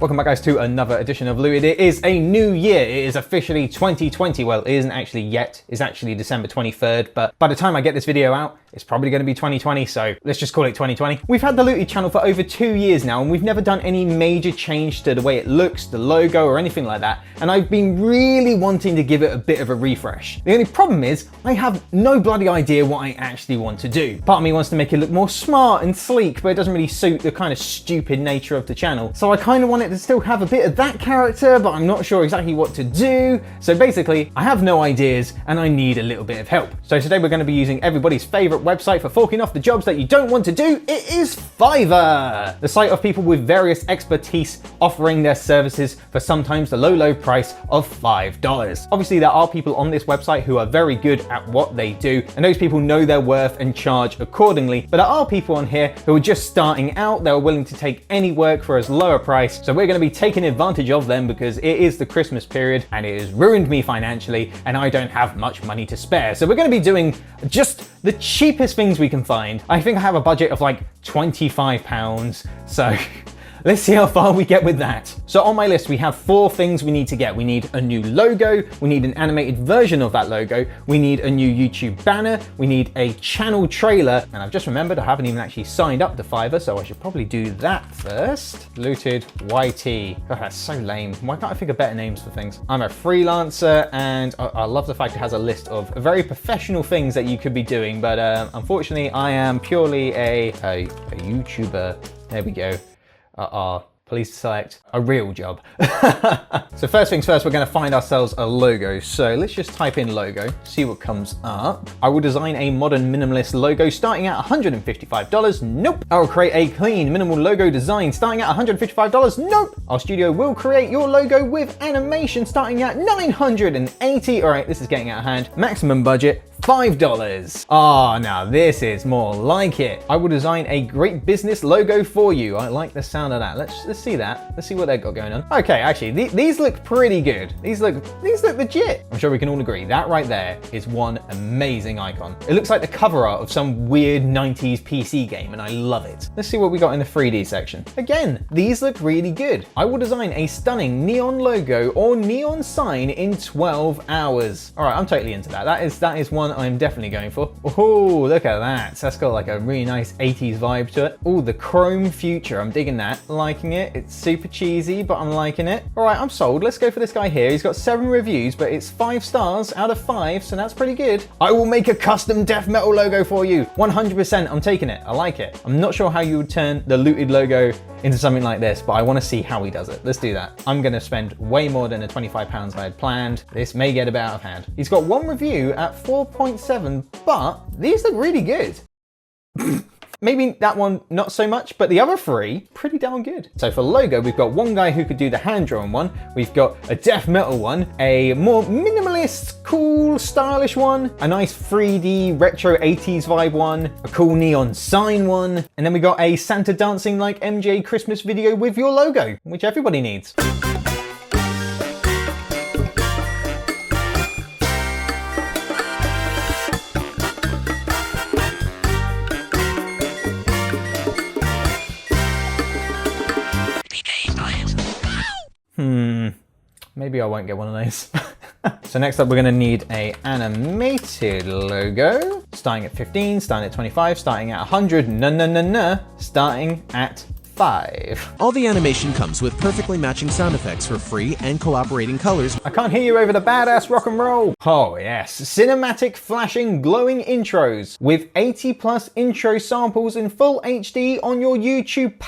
Welcome back guys to another edition of Looted. It is a new year. It is officially 2020. Well, it isn't actually yet. It's actually December 23rd, but by the time I get this video out, it's probably going to be 2020, so let's just call it 2020. We've had the Looted channel for over 2 years now, and we've never done any major change to the way it looks, the logo, or anything like that, and I've been really wanting to give it a bit of a refresh. The only problem is, I have no bloody idea what I actually want to do. Part of me wants to make it look more smart and sleek, but it doesn't really suit the kind of stupid nature of the channel. So I kind of want it to still have a bit of that character, but I'm not sure exactly what to do. So basically, I have no ideas, and I need a little bit of help. So today we're going to be using everybody's favorite website for forking off the jobs that you don't want to do. It is Fiverr, the site of people with various expertise offering their services for sometimes the low price of $5. Obviously, there are people on this website who are very good at what they do, and those people know their worth and charge accordingly. But there are people on here who are just starting out. They're willing to take any work for as low a price. So we're going to be taking advantage of them because it is the Christmas period and it has ruined me financially and I don't have much money to spare. So we're going to be doing just the cheapest things we can find. I think I have a budget of like £25, so let's see how far we get with that. So on my list, we have 4 things we need to get. We need a new logo, we need an animated version of that logo, we need a new YouTube banner, we need a channel trailer, and I've just remembered I haven't even actually signed up to Fiverr, so I should probably do that first. Looted YT. God, that's so lame. Why can't I think of better names for things? I'm a freelancer, and I love the fact it has a list of very professional things that you could be doing, but unfortunately, I am purely a YouTuber. There we go. Please select a real job. So first things first, we're going to find ourselves a logo. So let's just type in logo, see what comes up. I will design a modern minimalist logo starting at $155. Nope. I will create a clean minimal logo design starting at $155. Nope. Our studio will create your logo with animation starting at $980. All right, this is getting out of hand. Maximum budget, $5. Ah, now this is more like it. I will design a great business logo for you. I like the sound of that. Let's see that. Let's see what they've got going on. Okay, actually, these look pretty good. These look legit. I'm sure we can all agree that right there is one amazing icon. It looks like the cover art of some weird 90s PC game, and I love it. Let's see what we got in the 3D section. Again, these look really good. I will design a stunning neon logo or neon sign in 12 hours. All right, I'm totally into that. That is one I'm definitely going for. Oh, look at that. That's got like a really nice 80s vibe to it. Oh, the chrome future. I'm digging that. Liking it. It's super cheesy, but I'm liking it. All right, I'm sold. Let's go for this guy here. He's got 7 reviews, but it's 5 stars out of 5, so that's pretty good. I will make a custom death metal logo for you. 100%. I'm taking it. I like it. I'm not sure how you would turn the Looted logo into something like this, but I want to see how he does it. Let's do that. I'm going to spend way more than the £25 I had planned. This may get a bit out of hand. He's got 1 review at 4.7, but these look really good. Maybe that one not so much, but the other 3 pretty damn good. So for logo, we've got one guy who could do the hand-drawn one. We've got a death metal one, a more minimalist, cool, stylish one, a nice 3D retro 80s vibe one, a cool neon sign one, and then we got a Santa dancing like MJ Christmas video with your logo, which everybody needs. Maybe I won't get one of those. So next up, we're gonna need a animated logo, starting at 15, starting at 25, starting at 100, starting at 5. All the animation comes with perfectly matching sound effects for free and cooperating colors. I can't hear you over the badass rock and roll. Oh yes, cinematic flashing glowing intros with 80+ intro samples in full HD on your YouTube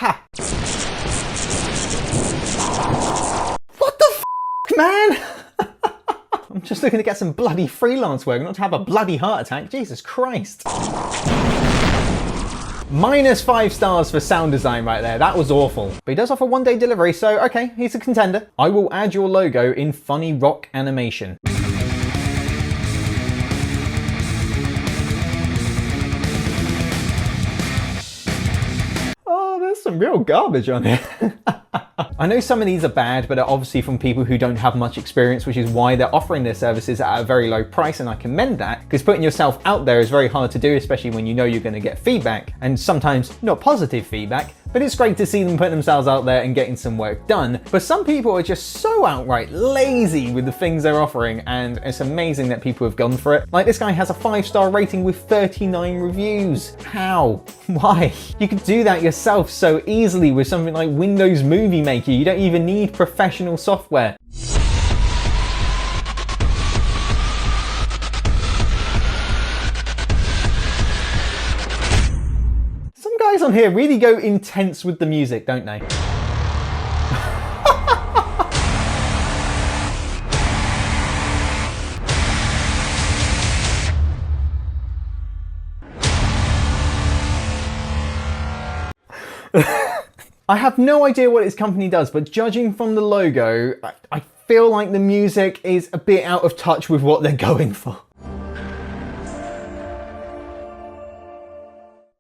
man. I'm just looking to get some bloody freelance work, not to have a bloody heart attack. Jesus Christ. -5 stars for sound design right there. That was awful. But he does offer 1-day delivery, so okay, he's a contender. I will add your logo in funny rock animation. Oh, there's some real garbage on here. I know some of these are bad, but are obviously from people who don't have much experience, which is why they're offering their services at a very low price, and I commend that, because putting yourself out there is very hard to do, especially when you know you're going to get feedback, and sometimes not positive feedback, But it's great to see them putting themselves out there and getting some work done. But some people are just so outright lazy with the things they're offering, and it's amazing that people have gone for it. Like this guy has a 5-star rating with 39 reviews. How? Why? You could do that yourself so easily with something like Windows Movie Maker. You don't even need professional software. Some guys on here really go intense with the music, don't they? I have no idea what his company does, but judging from the logo, I feel like the music is a bit out of touch with what they're going for.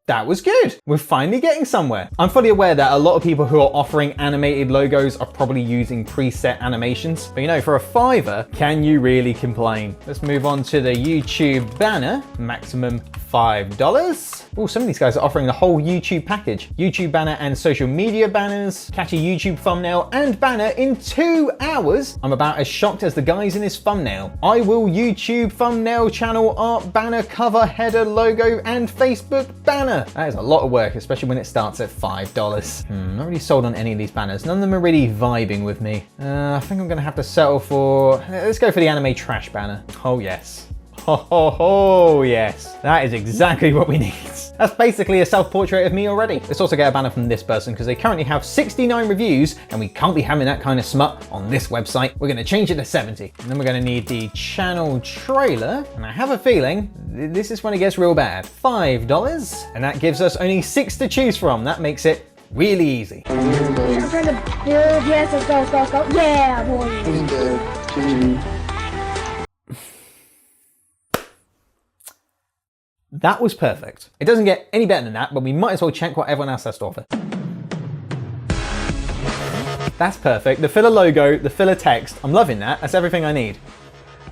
That was good. We're finally getting somewhere. I'm fully aware that a lot of people who are offering animated logos are probably using preset animations, but you know, for a $5, can you really complain? Let's move on to the YouTube banner, maximum $5. Oh, some of these guys are offering the whole YouTube package. YouTube banner and social media banners, catchy YouTube thumbnail and banner in 2 hours. I'm about as shocked as the guys in this thumbnail. I will YouTube thumbnail, channel art, banner, cover, header, logo, and Facebook banner. That is a lot of work, especially when it starts at $5. Not really sold on any of these banners. None of them are really vibing with me. I think I'm gonna have to settle for, let's go for the anime trash banner. Oh yes. Oh yes, that is exactly what we need. That's basically a self-portrait of me already. Let's also get a banner from this person because they currently have 69 reviews and we can't be having that kind of smut on this website. We're gonna change it to 70. And then we're gonna need the channel trailer. And I have a feeling this is when it gets real bad. $5, and that gives us only 6 to choose from. That makes it really easy. I'm trying to build, yes, let's go, yeah, boy. That was perfect. It doesn't get any better than that, but we might as well check what everyone else has to offer. That's perfect. The filler logo, the filler text, I'm loving that. That's everything I need.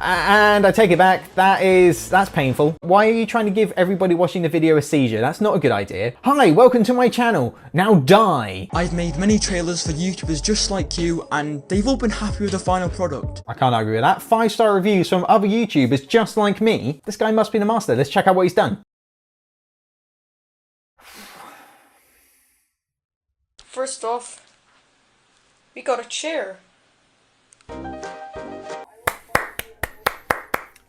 And I take it back, that's painful. Why are you trying to give everybody watching the video a seizure? That's not a good idea. Hi, welcome to my channel. Now die. I've made many trailers for YouTubers just like you, and they've all been happy with the final product. I can't argue with that. 5-star reviews from other YouTubers just like me. This guy must be the master. Let's check out what he's done. First off, we got a chair.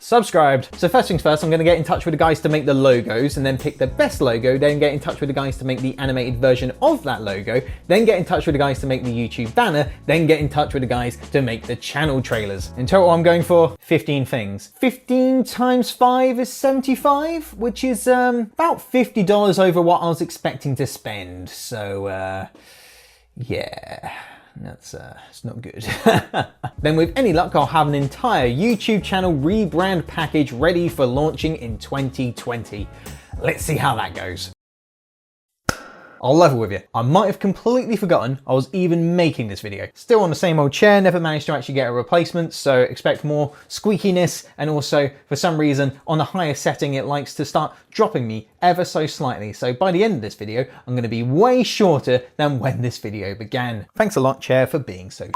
Subscribed. So first things first, I'm going to get in touch with the guys to make the logos and then pick the best logo, then get in touch with the guys to make the animated version of that logo, then get in touch with the guys to make the YouTube banner, then get in touch with the guys to make the channel trailers. In total, I'm going for 15 things. 15 times 5 is 75, which is about $50 over what I was expecting to spend. So, yeah. That's it's not good. Then with any luck, I'll have an entire YouTube channel rebrand package ready for launching in 2020. Let's see how that goes. I'll level with you. I might have completely forgotten I was even making this video. Still on the same old chair, never managed to actually get a replacement, so expect more squeakiness, and also for some reason on the higher setting it likes to start dropping me ever so slightly. So by the end of this video, I'm going to be way shorter than when this video began. Thanks a lot, chair, for being so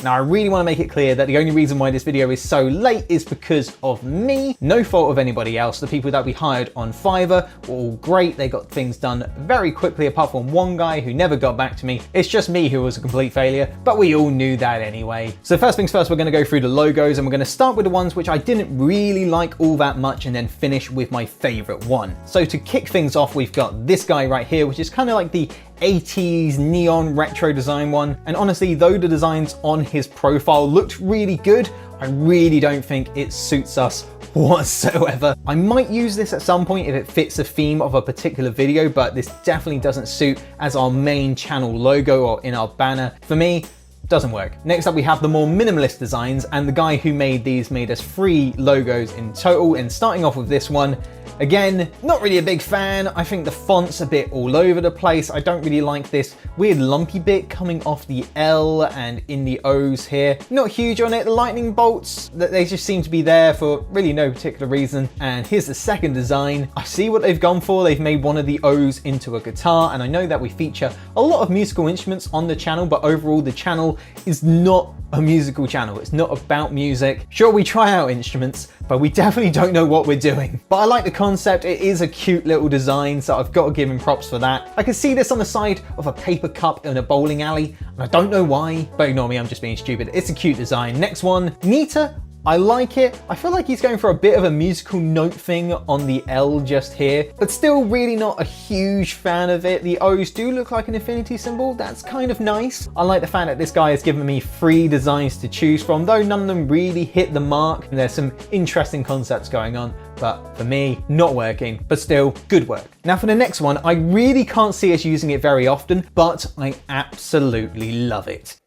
Now I really want to make it clear that the only reason why this video is so late is because of me. No fault of anybody else. The people that we hired on Fiverr were all great. They got things done very quickly, apart from one guy who never got back to me. It's just me who was a complete failure, but we all knew that anyway. So first things first, we're going to go through the logos and we're going to start with the ones which I didn't really like all that much and then finish with my favorite one. So to kick things off, we've got this guy right here, which is kind of like the 80s neon retro design one. And honestly, though the designs on his profile looked really good, I really don't think it suits us whatsoever. I might use this at some point if it fits the theme of a particular video, but this definitely doesn't suit as our main channel logo or in our banner. For me, doesn't work. Next up, we have the more minimalist designs, and the guy who made these made us 3 logos in total. And starting off with this one, again, not really a big fan. I think the font's a bit all over the place. I don't really like this weird lumpy bit coming off the L and in the O's here. Not huge on it. The lightning bolts, they just seem to be there for really no particular reason. And here's the second design. I see what they've gone for. They've made one of the O's into a guitar, and I know that we feature a lot of musical instruments on the channel, but overall the channel is not a musical channel. It's not about music. Sure, we try out instruments, but we definitely don't know what we're doing. But I like the concept. It is a cute little design, so I've got to give him props for that. I can see this on the side of a paper cup in a bowling alley, and I don't know why, but ignore me, I'm just being stupid. It's a cute design. Next one, Nita. I like it. I feel like he's going for a bit of a musical note thing on the L just here, but still really not a huge fan of it. The O's do look like an infinity symbol. That's kind of nice. I like the fact that this guy has given me 3 designs to choose from, though none of them really hit the mark. And there's some interesting concepts going on, but for me, not working, but still good work. Now for the next one, I really can't see us using it very often, but I absolutely love it.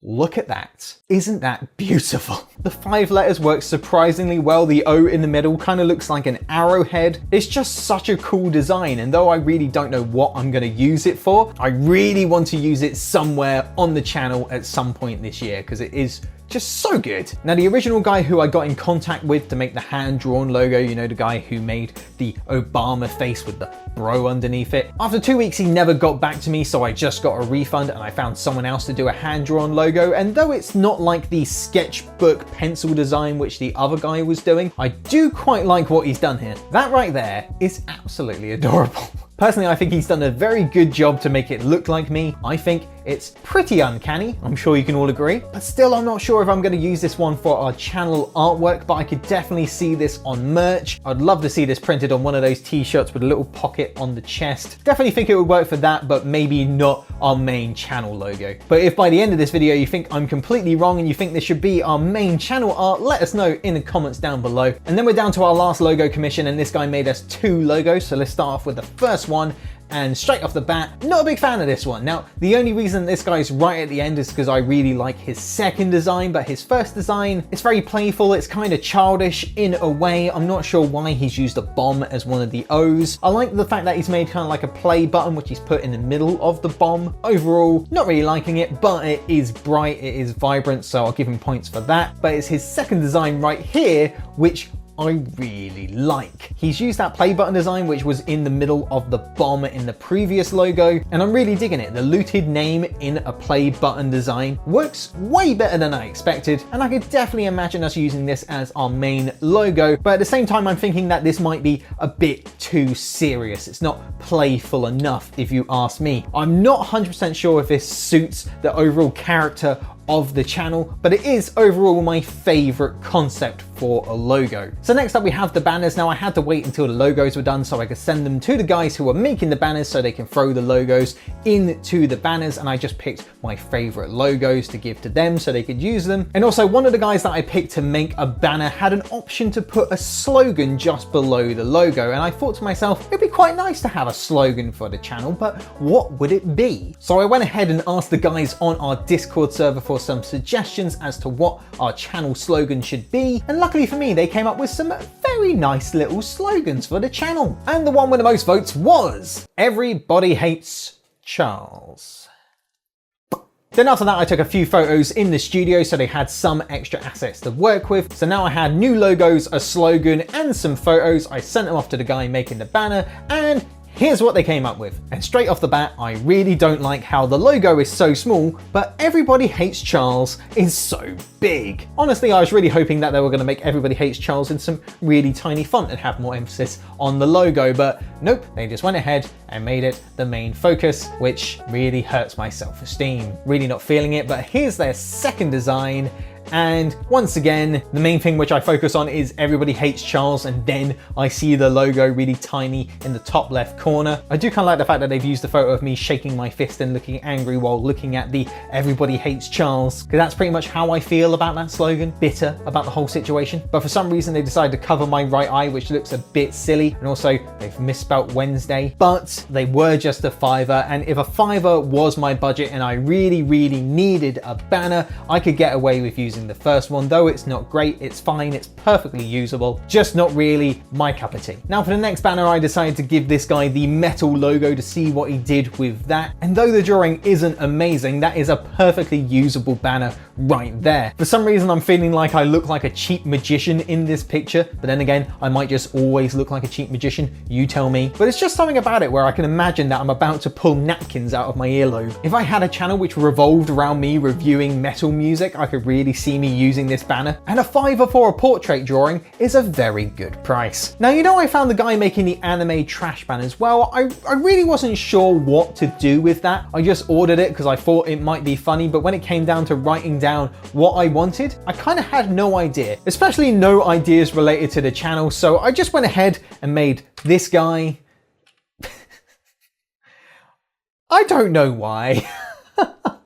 Look at that. Isn't that beautiful? The 5 letters work surprisingly well. The O in the middle kind of looks like an arrowhead. It's just such a cool design, and though I really don't know what I'm going to use it for, I really want to use it somewhere on the channel at some point this year because it is just so good. Now the original guy who I got in contact with to make the hand-drawn logo, you know, the guy who made the Obama face with the bro underneath it. After 2 weeks, he never got back to me, so I just got a refund and I found someone else to do a hand-drawn logo. And though it's not like the sketchbook pencil design which the other guy was doing, I do quite like what he's done here. That right there is absolutely adorable. Personally, I think he's done a very good job to make it look like me. I think it's pretty uncanny. I'm sure you can all agree. But still, I'm not sure if I'm going to use this one for our channel artwork, but I could definitely see this on merch. I'd love to see this printed on one of those t-shirts with a little pocket on the chest. Definitely think it would work for that, but maybe not our main channel logo. But if by the end of this video you think I'm completely wrong and you think this should be our main channel art, let us know in the comments down below. And then we're down to our last logo commission, and this guy made us 2 logos. So let's start off with the first one. And straight off the bat, not a big fan of this one. Now, the only reason this guy's right at the end is because I really like his second design, but his first design, it's very playful, it's kind of childish in a way. I'm not sure why he's used a bomb as one of the O's. I like the fact that he's made kind of like a play button, which he's put in the middle of the bomb. Overall, not really liking it, but it is bright, it is vibrant, so I'll give him points for that. But it's his second design right here, which I really like. He's used that play button design which was in the middle of the bomb in the previous logo, and I'm really digging it. The looted name in a play button design works way better than I expected, and I could definitely imagine us using this as our main logo, but at the same time I'm thinking that this might be a bit too serious. It's not playful enough if you ask me. I'm not 100% sure if this suits the overall character of the channel, but it is overall my favorite concept for a logo. So next up we have the banners. Now I had to wait until the logos were done so I could send them to the guys who are making the banners so they can throw the logos into the banners, and I just picked my favorite logos to give to them so they could use them. And also one of the guys that I picked to make a banner had an option to put a slogan just below the logo, and I thought to myself, it'd be quite nice to have a slogan for the channel, but what would it be? So I went ahead and asked the guys on our Discord server for some suggestions as to what our channel slogan should be, and luckily for me they came up with some very nice little slogans for the channel. And the one with the most votes was Everybody Hates Charles. Then after that I took a few photos in the studio so they had some extra assets to work with. So now I had new logos, a slogan and some photos. I sent them off to the guy making the banner, and here's what they came up with. And straight off the bat, I really don't like how the logo is so small, but Everybody Hates Charles is so big. Honestly, I was really hoping that they were gonna make Everybody Hates Charles in some really tiny font and have more emphasis on the logo, but nope, they just went ahead and made it the main focus, which really hurts my self-esteem. Really not feeling it, but here's their second design. And once again, the main thing which I focus on is Everybody Hates Charles, and then I see the logo really tiny in the top left corner. I do kind of like the fact that they've used the photo of me shaking my fist and looking angry while looking at the Everybody Hates Charles, because that's pretty much how I feel about that slogan, bitter about the whole situation. But for some reason they decided to cover my right eye, which looks a bit silly, and also they've misspelt Wednesday. But yes, they were just a $5, and if a $5 was my budget and I really, really needed a banner, I could get away with using the first one, though it's not great, it's fine, it's perfectly usable, just not really my cup of tea. Now for the next banner, I decided to give this guy the metal logo to see what he did with that, and though the drawing isn't amazing, that is a perfectly usable banner right there. For some reason, I'm feeling like I look like a cheap magician in this picture, but then again, I might just always look like a cheap magician, you tell me. But it's just something about it where I can imagine that I'm about to pull napkins out of my earlobe. If I had a channel which revolved around me reviewing metal music, I could really see me using this banner, and a $5 for a portrait drawing is a very good price. Now, you know, I found the guy making the anime trash banners. Well, I really wasn't sure what to do with that. I just ordered it because I thought it might be funny, but when it came down to writing down what I wanted, I kind of had no idea, especially no ideas related to the channel, so I just went ahead and made this guy. I don't know why.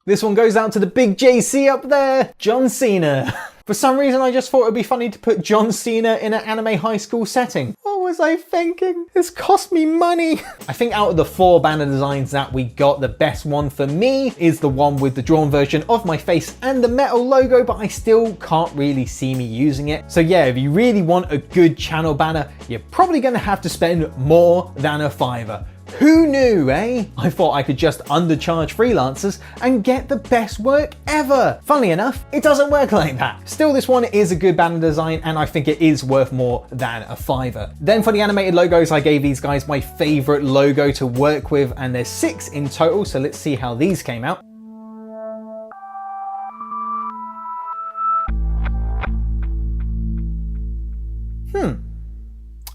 This one goes out to the big JC up there, John Cena. For some reason, I just thought it'd be funny to put John Cena in an anime high school setting. What was I thinking? This cost me money. I think out of the 4 banner designs that we got, the best one for me is the one with the drawn version of my face and the metal logo, but I still can't really see me using it. So yeah, if you really want a good channel banner, you're probably gonna have to spend more than a $5. Who knew, eh? I thought I could just undercharge freelancers and get the best work ever. Funnily enough, it doesn't work like that. Still, this one is a good banner design and I think it is worth more than a $5. Then for the animated logos, I gave these guys my favorite logo to work with, and there's 6 in total, so let's see how these came out.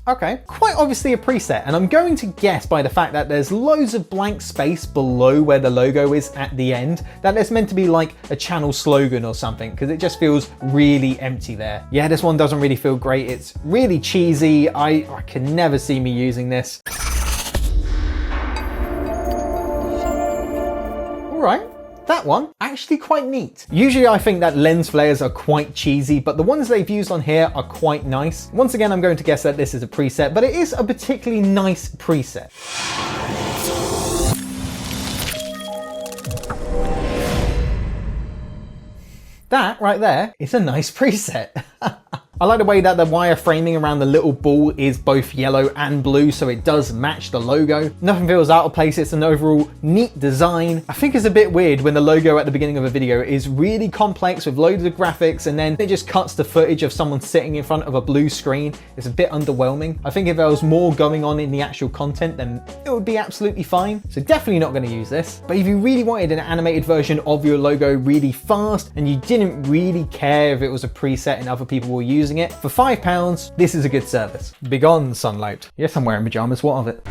Okay, quite obviously a preset, and I'm going to guess by the fact that there's loads of blank space below where the logo is at the end, that it's meant to be like a channel slogan or something, because it just feels really empty there. Yeah, this one doesn't really feel great. It's really cheesy. I can never see me using this. All right. That one, actually quite neat. Usually I think that lens flares are quite cheesy, but the ones they've used on here are quite nice. Once again, I'm going to guess that this is a preset, but it is a particularly nice preset. That right there is a nice preset. I like the way that the wire framing around the little ball is both yellow and blue, so it does match the logo. Nothing feels out of place. It's an overall neat design. I think it's a bit weird when the logo at the beginning of a video is really complex with loads of graphics, and then it just cuts to footage of someone sitting in front of a blue screen. It's a bit underwhelming. I think if there was more going on in the actual content, then it would be absolutely fine. So definitely not going to use this. But if you really wanted an animated version of your logo really fast, and you didn't really care if it was a preset and other people were using it, for £5, this is a good service. Begone, sunlight. Yes, I'm wearing pajamas, what of it?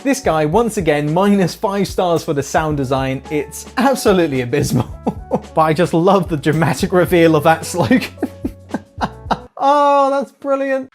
This guy, once again, minus 5 stars for the sound design. It's absolutely abysmal. But I just love the dramatic reveal of that slogan. Oh, that's brilliant.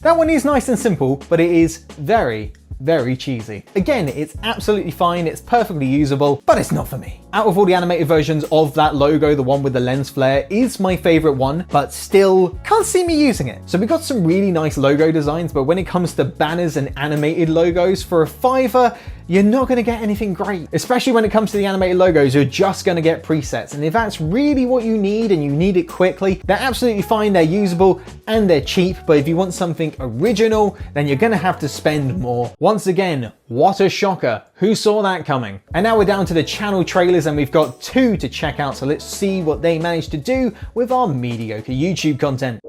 That one is nice and simple, but it is very, very cheesy. Again, it's absolutely fine, it's perfectly usable, but it's not for me. Out of all the animated versions of that logo, the one with the lens flare is my favorite one, but still can't see me using it. So we got some really nice logo designs, but when it comes to banners and animated logos, for a $5, you're not going to get anything great. Especially when it comes to the animated logos, you're just going to get presets. And if that's really what you need and you need it quickly, they're absolutely fine, they're usable, and they're cheap. But if you want something original, then you're going to have to spend more. Once again, what a shocker. Who saw that coming? And now we're down to the channel trailers, and we've got 2 to check out. So let's see what they managed to do with our mediocre YouTube content.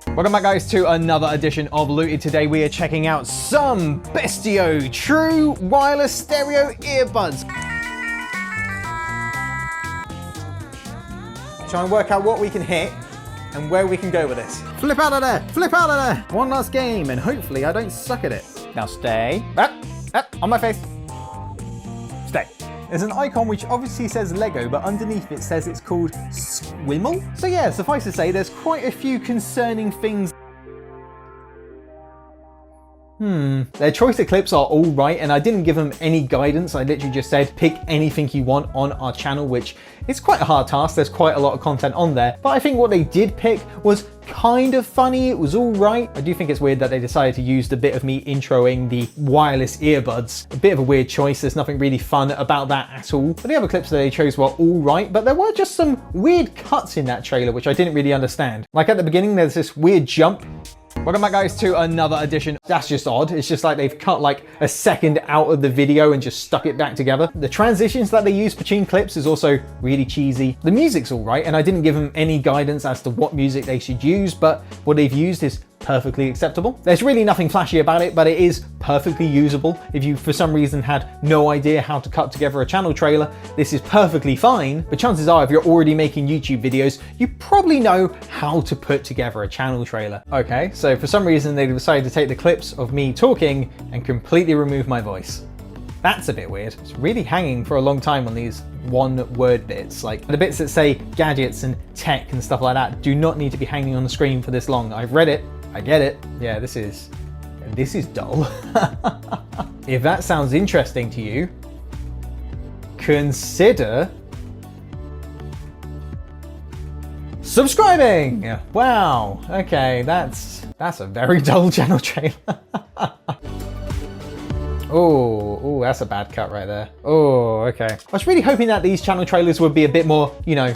Welcome back, guys, to another edition of Looted. Today we are checking out some Bestio True Wireless Stereo Earbuds. Try and work out what we can hit and where we can go with this. Flip out of there! Flip out of there! One last game, and hopefully I don't suck at it. Now stay. On my face. Stay. There's an icon which obviously says Lego, but underneath it says it's called Squimmel. So yeah, suffice to say, there's quite a few concerning things. Their choice of clips are all right, and I didn't give them any guidance. I literally just said, pick anything you want on our channel, which is quite a hard task. There's quite a lot of content on there. But I think what they did pick was kind of funny. It was all right. I do think it's weird that they decided to use the bit of me introing the wireless earbuds. A bit of a weird choice. There's nothing really fun about that at all. But the other clips that they chose were all right, but there were just some weird cuts in that trailer, which I didn't really understand. Like at the beginning, there's this weird jump. Welcome back, guys, to another edition. That's just odd. It's just like they've cut like a second out of the video and just stuck it back together. The transitions that they use between clips is also really cheesy. The music's all right, and I didn't give them any guidance as to what music they should use, but what they've used is perfectly acceptable. There's really nothing flashy about it, but it is perfectly usable. If you, for some reason, had no idea how to cut together a channel trailer, this is perfectly fine. But chances are, if you're already making YouTube videos, you probably know how to put together a channel trailer. Okay, so for some reason, they decided to take the clips of me talking and completely remove my voice. That's a bit weird. It's really hanging for a long time on these one-word bits. Like the bits that say gadgets and tech and stuff like that do not need to be hanging on the screen for this long. I've read it. I get it. Yeah, this is dull. If that sounds interesting to you, consider subscribing. Wow. Okay, that's a very dull channel trailer. Oh, that's a bad cut right there. Oh, okay. I was really hoping that these channel trailers would be a bit more, you know,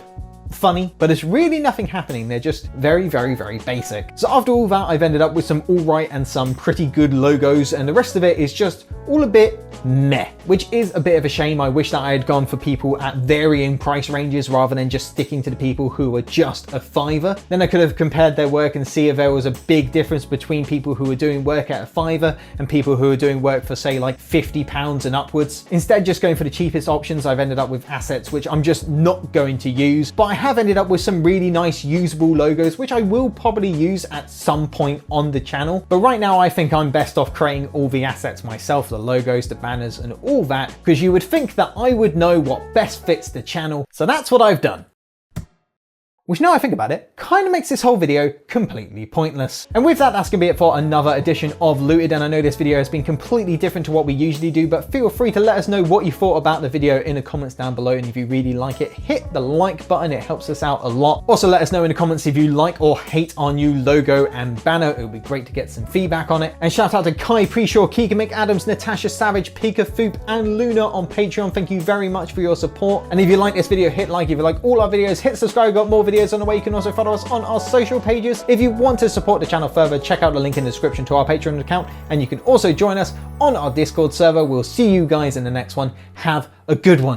funny, but there's really nothing happening. They're just very, very, very basic. So after all that, I've ended up with some all right and some pretty good logos, and the rest of it is just all a bit meh, which is a bit of a shame. I wish that I had gone for people at varying price ranges rather than just sticking to the people who were just a $5. Then I could have compared their work and see if there was a big difference between people who were doing work at a $5 and people who are doing work for, say, like £50 and upwards. Instead, just going for the cheapest options, I've ended up with assets which I'm just not going to use, but I have ended up with some really nice usable logos, which I will probably use at some point on the channel. But right now, I think I'm best off creating all the assets myself, the logos, the banners, and all that, because you would think that I would know what best fits the channel. So that's what I've done. Which, now I think about it, kind of makes this whole video completely pointless. And with that, that's gonna be it for another edition of Looted. And I know this video has been completely different to what we usually do, but feel free to let us know what you thought about the video in the comments down below. And if you really like it, hit the like button, it helps us out a lot. Also, let us know in the comments if you like or hate our new logo and banner. It would be great to get some feedback on it. And shout out to Kai Preshaw, Keegan McAdams, Natasha Savage, Pika Foop, and Luna on Patreon. Thank you very much for your support. And if you like this video, hit like. If you like all our videos, hit subscribe. We've got more videos on the way. You can also follow us on our social pages. If you want to support the channel further, check out the link in the description to our Patreon account, and you can also join us on our Discord server. We'll see you guys in the next one. Have a good one.